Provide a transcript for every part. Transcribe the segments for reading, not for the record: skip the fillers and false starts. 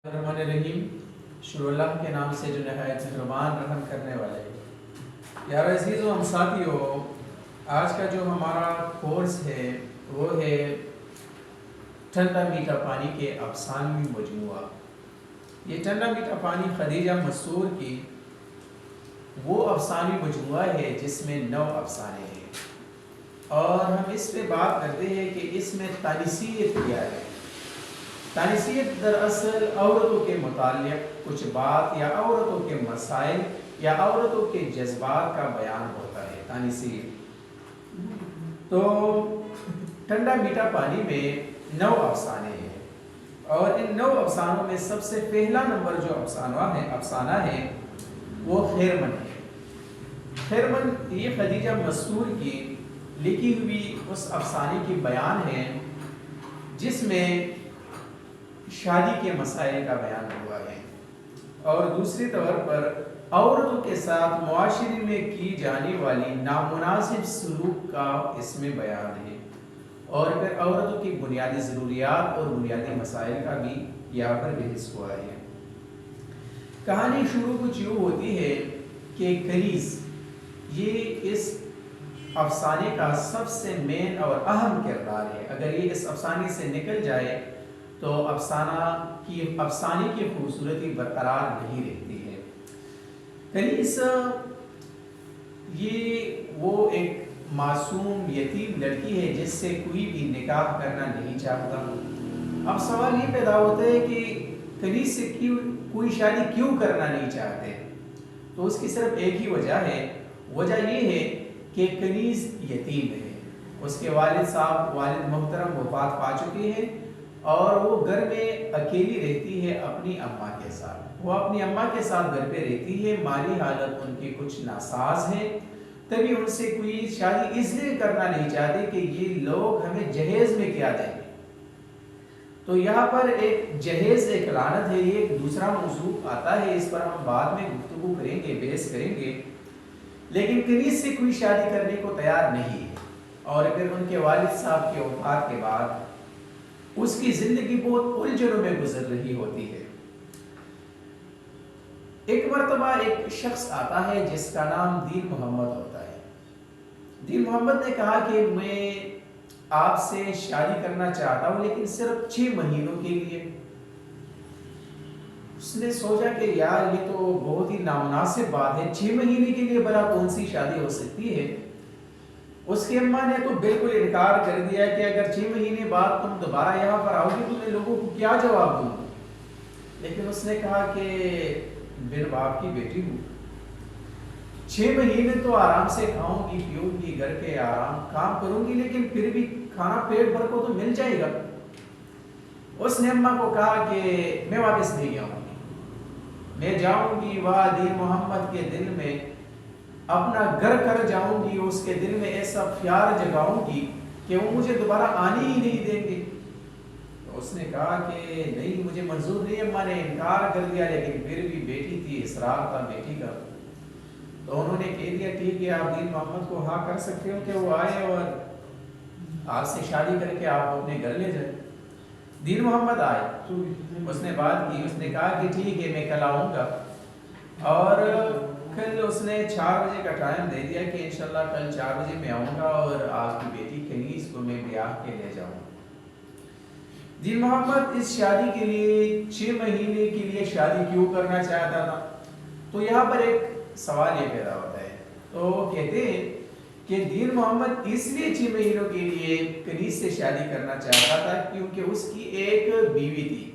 الرحمن الرحیم، شروع اللہ کے نام سے جو نہایت مہربان رحم کرنے والے ہیں۔ یار عزیزو، ہم ساتھیو، آج کا جو ہمارا کورس ہے وہ ہے ٹھنڈا میٹھا پانی کے افسانوی مجموعہ۔ یہ ٹھنڈا میٹھا پانی خدیجہ مسرور کی وہ افسانوی مجموعہ ہے جس میں 9 افسانے ہیں، اور ہم اس پہ بات کرتے ہیں کہ اس میں تانیثیت کیا ہے۔ تانیثیت دراصل عورتوں کے متعلق کچھ بات یا عورتوں کے مسائل یا عورتوں کے جذبات کا بیان ہوتا ہے۔ تانیثیت تو ٹھنڈا میٹھا پانی میں 9 افسانے ہیں، اور ان 9 افسانوں میں سب سے پہلا نمبر جو افسانہ ہے وہ خیرمن ہے۔ خیرمن یہ خدیجہ مسرور کی لکھی ہوئی اس افسانے کی بیان ہے جس میں شادی کے مسائل کا بیان ہوا ہے، اور دوسری طور پر عورتوں کے ساتھ معاشرے میں کی جانے والی نامناسب سلوک کا اس میں بیان ہے، اور پھر عورتوں کی بنیادی ضروریات اور بنیادی مسائل کا بھی یہاں پر بحث ہوا ہے۔ کہانی شروع کچھ یوں ہوتی ہے کہ کنیز، یہ اس افسانے کا سب سے مین اور اہم کردار ہے۔ اگر یہ اس افسانے سے نکل جائے تو افسانے کی خوبصورتی برقرار نہیں رہتی ہے۔ کنیز یہ وہ ایک معصوم یتیم لڑکی ہے جس سے کوئی بھی نکاح کرنا نہیں چاہتا۔ اب سوال یہ پیدا ہوتا ہے کہ کنیز سے کوئی شادی کیوں کرنا نہیں چاہتے؟ تو اس کی صرف ایک ہی وجہ ہے۔ وجہ یہ ہے کہ کنیز یتیم ہے، اس کے والد محترم وفات پا چکے ہیں، اور وہ گھر میں اکیلی رہتی ہے اپنی اماں کے ساتھ۔ وہ اپنی اماں کے ساتھ گھر پہ رہتی ہے، مالی حالت ان کی کچھ ناساز ہے، تبھی ان سے کوئی شادی اس لیے کرنا نہیں چاہتے کہ یہ لوگ ہمیں جہیز میں کیا دیں گے۔ تو یہاں پر ایک جہیز ایک لعنت ہے، یہ ایک دوسرا موضوع آتا ہے، اس پر ہم بعد میں گفتگو کریں گے، بحث کریں گے۔ لیکن کنیز سے کوئی شادی کرنے کو تیار نہیں ہے، اور پھر ان کے والد صاحب کے وفات کے بعد اس کی زندگی بہت الجھنوں میں گزر رہی ہوتی ہے۔ ایک مرتبہ ایک شخص آتا ہے جس کا نام دین محمد ہوتا ہے۔ دین محمد نے کہا کہ میں آپ سے شادی کرنا چاہتا ہوں، لیکن صرف 6 مہینوں کے لیے۔ اس نے سوچا کہ یار یہ تو بہت ہی نامناسب بات ہے، 6 مہینے کے لیے بھلا کون سی شادی ہو سکتی ہے؟ اس کی اماں نے تو بالکل انکار کر دیا کہ اگر 6 مہینے بعد تم دوبارہ یہاں پر آؤ گے تو میں لوگوں کو کیا جواب دوں گا؟ لیکن اس نے کہا کہ بن باپ کی بیٹی ہوں، 6 مہینے تو آرام سے کھاؤں گی پیوں گی، گھر کے آرام کام کروں گی، لیکن پھر بھی کھانا پیٹ بھر کو تو مل جائے گا۔ اس نے اماں کو کہا کہ میں واپس نہیں آؤں گی، میں جاؤں گی وہاں دین محمد کے دل میں اپنا گھر کر جاؤں گی، اس کے دل میں ایسا پیار جگاؤں گی کہ وہ مجھے دوبارہ آنے ہی نہیں دیں گے۔ تو اس نے کہا کہ نہیں، مجھے منظور نہیں۔ اماں نے انکار کر دیا، لیکن پھر بھی بیٹی تھی، اصرار تھا بیٹی کا، تو انہوں نے کہہ دیا ٹھیک ہے، آپ دین محمد کو ہاں کر سکتے ہو کہ وہ آئے اور آپ سے شادی کر کے آپ اپنے گھر لے جائیں۔ دین محمد آئے، اس نے بات کی، اس نے کہا کہ ٹھیک ہے میں کل آؤں گا، اور کل اس نے 4 بجے کا ٹائم دے دیا کہ انشاءاللہ کل 4 بجے میں آؤں گا اور آپ کی بیٹی کنیز کو میں بیاہ کے لے جاؤں گا۔ دین محمد اس شادی کے لیے 6 مہینے کے لیے شادی کیوں کرنا چاہتا تھا؟ تو یہاں پر ایک سوال یہ پیدا ہوتا ہے۔ تو کہتے ہیں کہ دین محمد اس لیے 6 مہینوں کے لیے کنیز سے شادی کرنا چاہتا تھا کیونکہ اس کی ایک بیوی تھی،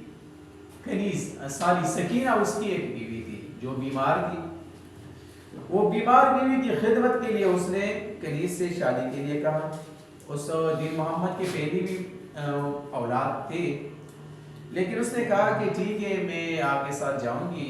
کنیز سکینہ اس کی ایک بیوی تھی جو بیمار تھی۔ وہ بیمار بیوی کی خدمت کے لیے اس نے کنیز سے شادی کے لیے کہا۔ اس دین محمد کے پہلی بھی اولاد تھے، لیکن اس نے کہا کہ ٹھیک ہے میں آپ کے ساتھ جاؤں گی،